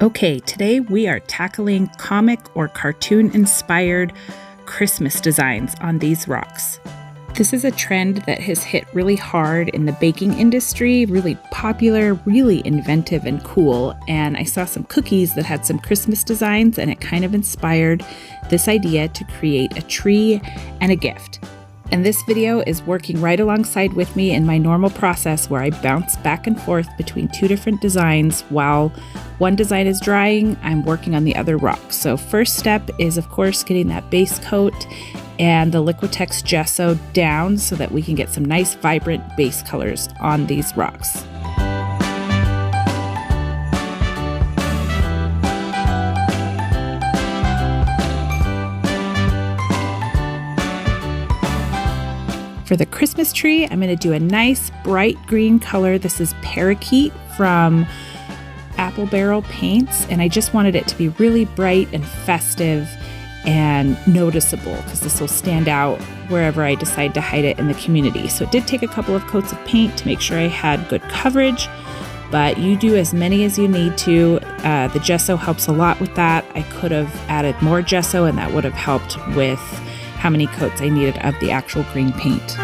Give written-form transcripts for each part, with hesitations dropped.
Okay, today we are tackling comic or cartoon-inspired Christmas designs on these rocks. This is a trend that has hit really hard in the baking industry, really popular, really inventive and cool. And I saw some cookies that had some Christmas designs, and it kind of inspired this idea to create a tree and a gift. And this video is working right alongside with me in my normal process where I bounce back and forth between two different designs. While one design is drying, I'm working on the other rock. So first step is, of course, getting that base coat and the Liquitex gesso down so that we can get some nice vibrant base colors on these rocks. For the Christmas tree, I'm going to do a nice bright green color. This is Parakeet from Apple Barrel Paints, and I just wanted it to be really bright and festive and noticeable because this will stand out wherever I decide to hide it in the community. So it did take a couple of coats of paint to make sure I had good coverage, but you do as many as you need to. The gesso helps a lot with that. I could have added more gesso and that would have helped with how many coats I needed of the actual green paint.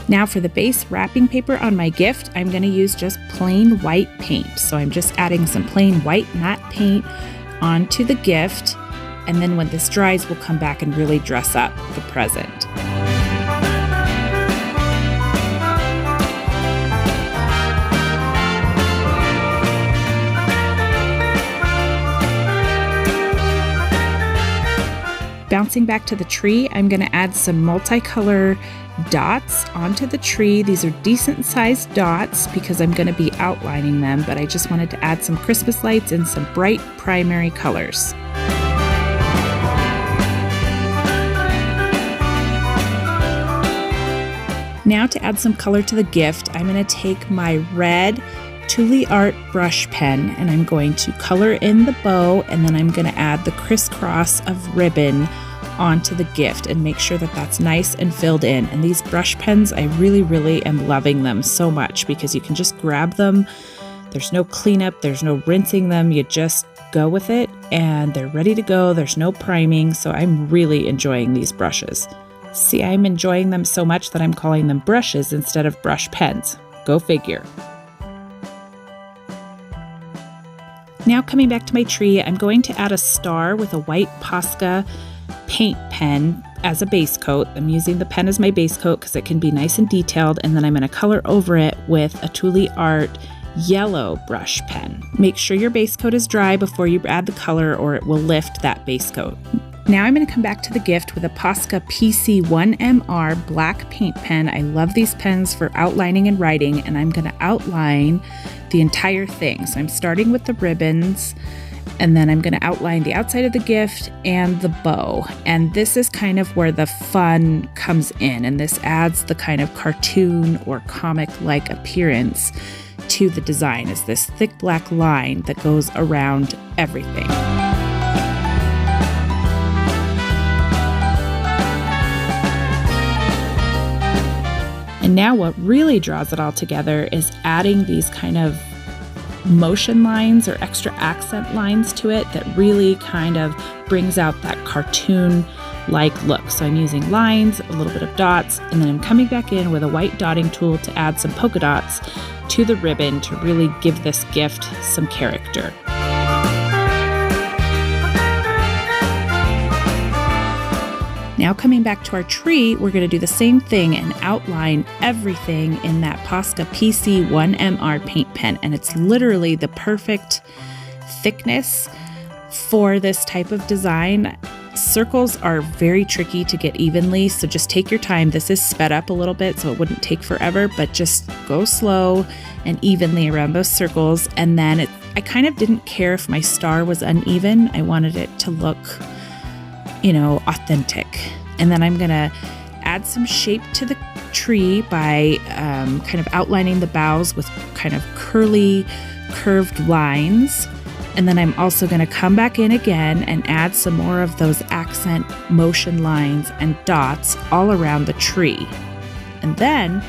Now for the base wrapping paper on my gift, I'm going to use just plain white paint. So I'm just adding some plain white matte paint onto the gift, and then when this dries, we'll come back and really dress up the present. Bouncing back to the tree, I'm going to add some multicolor dots onto the tree. These are decent sized dots because I'm going to be outlining them, but I just wanted to add some Christmas lights and some bright primary colors. Now to add some color to the gift, I'm going to take my red Tule Art brush pen and I'm going to color in the bow, and then I'm going to add the crisscross of ribbon onto the gift and make sure that that's nice and filled in. And these brush pens, I really am loving them so much because you can just grab them. There's no cleanup, there's no rinsing them. You just go with it and they're ready to go. There's no priming. So I'm really enjoying these brushes. See, I'm enjoying them so much that I'm calling them brushes instead of brush pens. Go figure. Now coming back to my tree, I'm going to add a star with a white Posca paint pen as a base coat. I'm using the pen as my base coat because it can be nice and detailed, and then I'm going to color over it with a Tule Art yellow brush pen. Make sure your base coat is dry before you add the color or it will lift that base coat. Now I'm going to come back to the gift with a Posca PC1MR black paint pen. I love these pens for outlining and writing, and I'm going to outline the entire thing. So I'm starting with the ribbons, and then I'm going to outline the outside of the gift and the bow. And this is kind of where the fun comes in, and this adds the kind of cartoon or comic-like appearance to the design, is this thick black line that goes around everything. And now what really draws it all together is adding these kind of motion lines or extra accent lines to it that really kind of brings out that cartoon-like look. So I'm using lines, a little bit of dots, and then I'm coming back in with a white dotting tool to add some polka dots to the ribbon to really give this gift some character. Now coming back to our tree, we're going to do the same thing and outline everything in that Posca PC1MR paint pen. And it's literally the perfect thickness for this type of design. Circles are very tricky to get evenly, so just take your time. This is sped up a little bit, so it wouldn't take forever, but just go slow and evenly around those circles. And then I kind of didn't care if my star was uneven. I wanted it to look, authentic. And then I'm going to add some shape to the tree by kind of outlining the boughs with kind of curved lines. And then I'm also going to come back in again and add some more of those accent motion lines and dots all around the tree. And then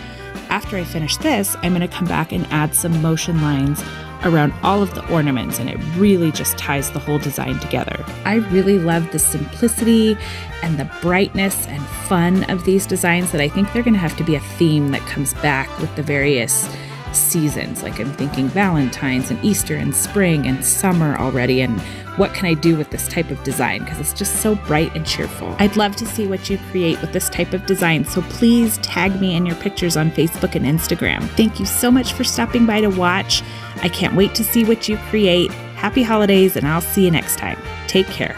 after I finish this, I'm going to come back and add some motion lines around all of the ornaments, and it really just ties the whole design together. I really love the simplicity and the brightness and fun of these designs that I think they're going to have to be a theme that comes back with the various seasons. Like I'm thinking Valentine's and Easter and spring and summer already, and what can I do with this type of design, because it's just so bright and cheerful. I'd love to see what you create with this type of design, so please tag me in your pictures on Facebook and Instagram. Thank you so much for stopping by to watch. I can't wait to see what you create. Happy holidays, and I'll see you next time. Take care.